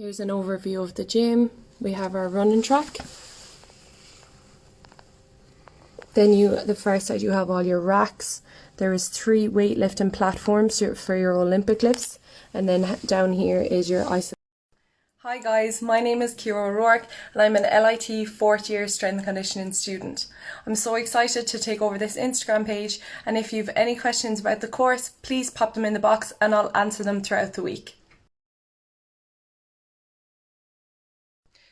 Here's an overview of the gym. We have our running track. Then the far side you have all your racks. There is 3 weightlifting platforms for your Olympic lifts. And then down here is your ice. Hi guys, my name is Ciara and I'm an LIT 4th year strength and conditioning student. I'm so excited to take over this Instagram page, and if you've any questions about the course, please pop them in the box and I'll answer them throughout the week.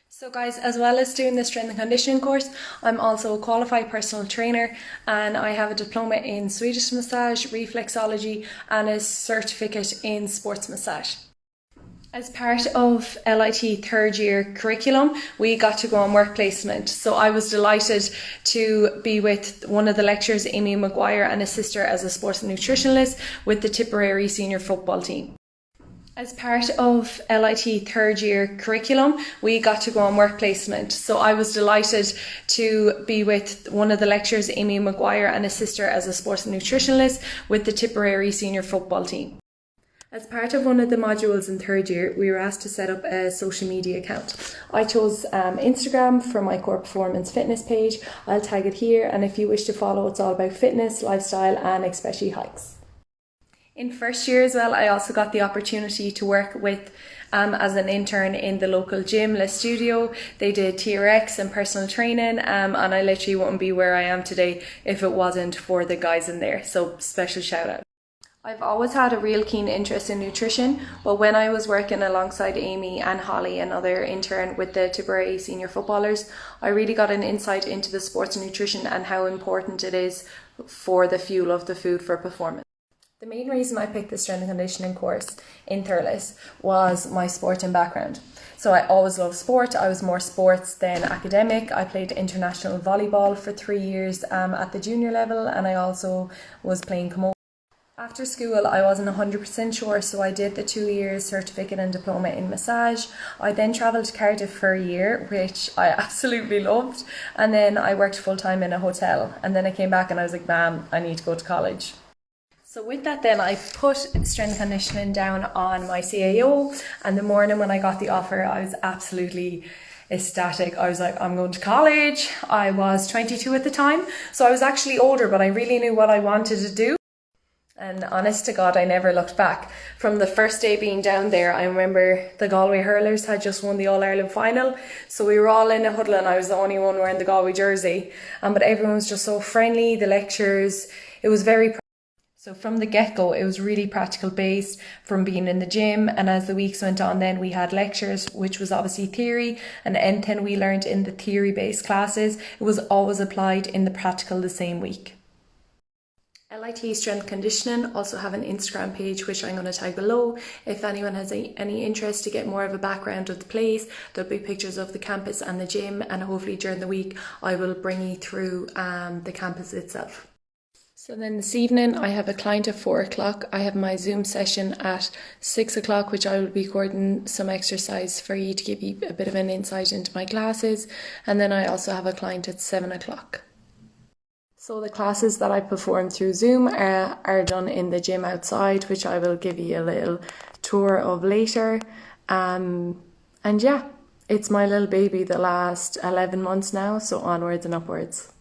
So guys, as well as doing the strength and conditioning course, I'm also a qualified personal trainer, and I have a diploma in Swedish massage, reflexology and a certificate in sports massage. As part of LIT 3rd year curriculum, we got to go on work placement. So I was delighted to be with one of the lecturers, Amy Maguire, and assist her as a sports nutritionalist with the Tipperary senior football team. As part of LIT 3rd year curriculum, we got to go on work placement. So I was delighted to be with one of the lecturers, Amy Maguire, and assist her as a sports nutritionalist with the Tipperary senior football team. As part of one of the modules in 3rd year, we were asked to set up a social media account. I chose Instagram for my core performance fitness page. I'll tag it here, and if you wish to follow, it's all about fitness, lifestyle and especially hikes. In 1st year as well, I also got the opportunity to work with as an intern in the local gym, LIT Studio. They did TRX and personal training, and I literally wouldn't be where I am today if it wasn't for the guys in there. So special shout out. I've always had a real keen interest in nutrition, but when I was working alongside Amy and Holly, another intern with the Tipperary senior footballers, I really got an insight into the sports nutrition and how important it is for the fuel of the food for performance. The main reason I picked the strength and conditioning course in Thurles was my sporting background. So I always loved sport. I was more sports than academic. I played international volleyball for 3 years at the junior level, and I also was playing camogie. After school, I wasn't 100% sure, so I did the 2 years certificate and diploma in massage. I then travelled to Cardiff for a year, which I absolutely loved, and then I worked full-time in a hotel, and then I came back and I was like, "Ma'am, I need to go to college." So with that then, I put strength and conditioning down on my CAO, and the morning when I got the offer, I was absolutely ecstatic. I was like, I'm going to college. I was 22 at the time, so I was actually older, but I really knew what I wanted to do. And honest to God, I never looked back. From the first day being down there, I remember the Galway hurlers had just won the All-Ireland final. So we were all in a huddle and I was the only one wearing the Galway jersey. But everyone was just so friendly, the lectures, it was very... So from the get-go, it was really practical based from being in the gym. And as the weeks went on, then we had lectures, which was obviously theory. And anything we learned in the theory-based classes, it was always applied in the practical the same week. LIT Strength Conditioning also have an Instagram page, which I'm going to tag below. If anyone has any interest to get more of a background of the place, there'll be pictures of the campus and the gym, and hopefully during the week I will bring you through the campus itself. So then this evening I have a client at 4 o'clock. I have my Zoom session at 6 o'clock, which I will be recording some exercise for you to give you a bit of an insight into my classes. And then I also have a client at 7 o'clock. So the classes that I perform through Zoom are done in the gym outside, which I will give you a little tour of later. And yeah, it's my little baby the last 11 months now, so onwards and upwards.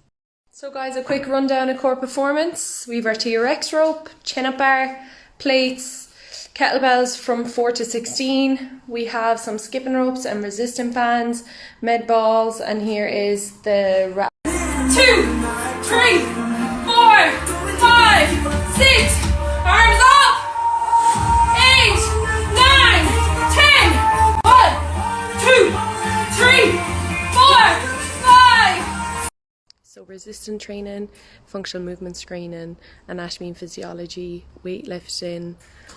So guys, a quick rundown of core performance. We've our TRX rope, chin-up bar, plates, kettlebells from 4 to 16. We have some skipping ropes and resistance bands, med balls, and here is the 2, 3, 4, 5, 6, arms up, 8, 9, 10, 1, 2, 3, 4, 5. So resistance training, functional movement screening, anatomy and physiology, weightlifting,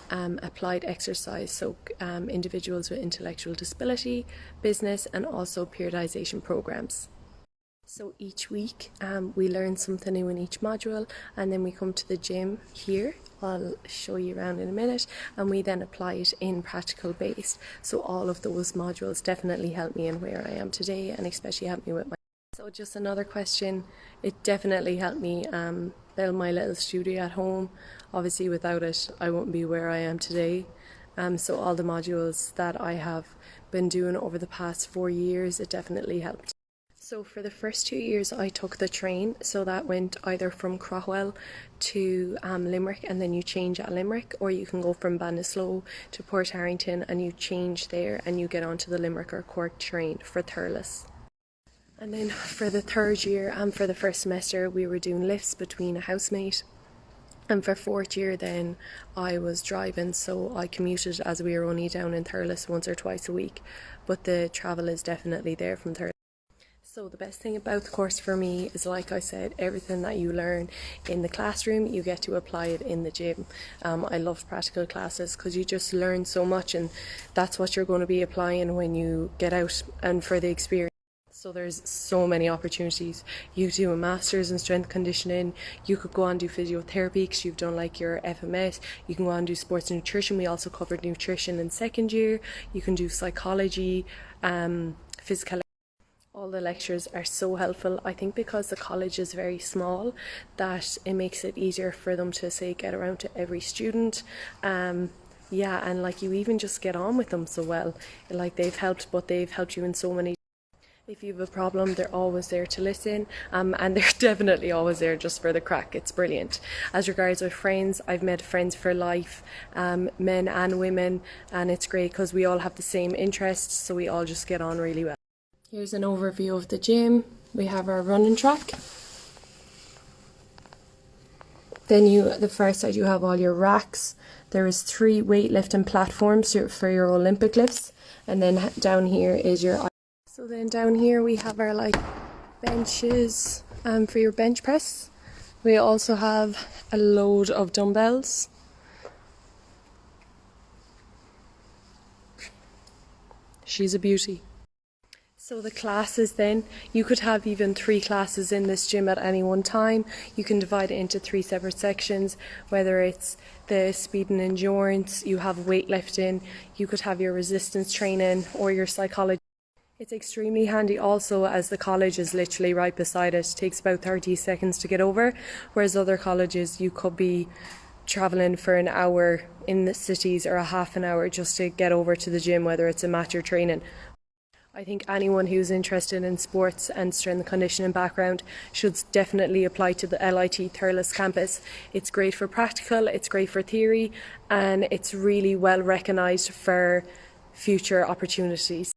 applied exercise, so individuals with intellectual disability, business, and also periodization programs. So each week we learn something new in each module, and then we come to the gym here. I'll show you around in a minute, and we then apply it in practical based. So all of those modules definitely help me in where I am today, and especially help me with my... So just another question, it definitely helped me build my little studio at home. Obviously without it I wouldn't be where I am today. So all the modules that I have been doing over the past 4 years, it definitely helped. So for the first 2 years I took the train, so that went either from Craughwell to Limerick, and then you change at Limerick, or you can go from Ballinasloe to Port Harrington and you change there and you get onto the Limerick or Cork train for Thurles. And then for the third year and for the first semester we were doing lifts between a housemate. And for fourth year then I was driving, so I commuted, as we were only down in Thurles once or twice a week, but the travel is definitely there from Thurles. So the best thing about the course for me is, like I said, everything that you learn in the classroom, you get to apply it in the gym. I love practical classes because you just learn so much, and that's what you're going to be applying when you get out and for the experience. So there's so many opportunities. You do a master's in strength conditioning, you could go on and do physiotherapy because you've done like your FMS, you can go on and do sports nutrition. We also covered nutrition in second year. You can do psychology, physical. All the lectures are so helpful. I think because the college is very small, that it makes it easier for them to say get around to every student. Yeah, and like you even just get on with them so well. Like they've helped you in so many. If you have a problem, they're always there to listen, and they're definitely always there just for the crack. It's brilliant. As regards with friends, I've met friends for life, men and women, and it's great because we all have the same interests, so we all just get on really well. Here's an overview of the gym. We have our running track. Then the far side you have all your racks. There is 3 weightlifting platforms for your Olympic lifts, and then down here is your. So then down here we have our like benches for your bench press. We also have a load of dumbbells. She's a beauty. So the classes then, you could have even 3 classes in this gym at any one time. You can divide it into 3 separate sections, whether it's the speed and endurance, you have weightlifting, you could have your resistance training or your psychology. It's extremely handy also as the college is literally right beside it. It takes about 30 seconds to get over, whereas other colleges you could be travelling for an hour in the cities or a half an hour just to get over to the gym, whether it's a match or training. I think anyone who's interested in sports and strength and conditioning background should definitely apply to the LIT Thurles campus. It's great for practical, it's great for theory, and it's really well recognised for future opportunities.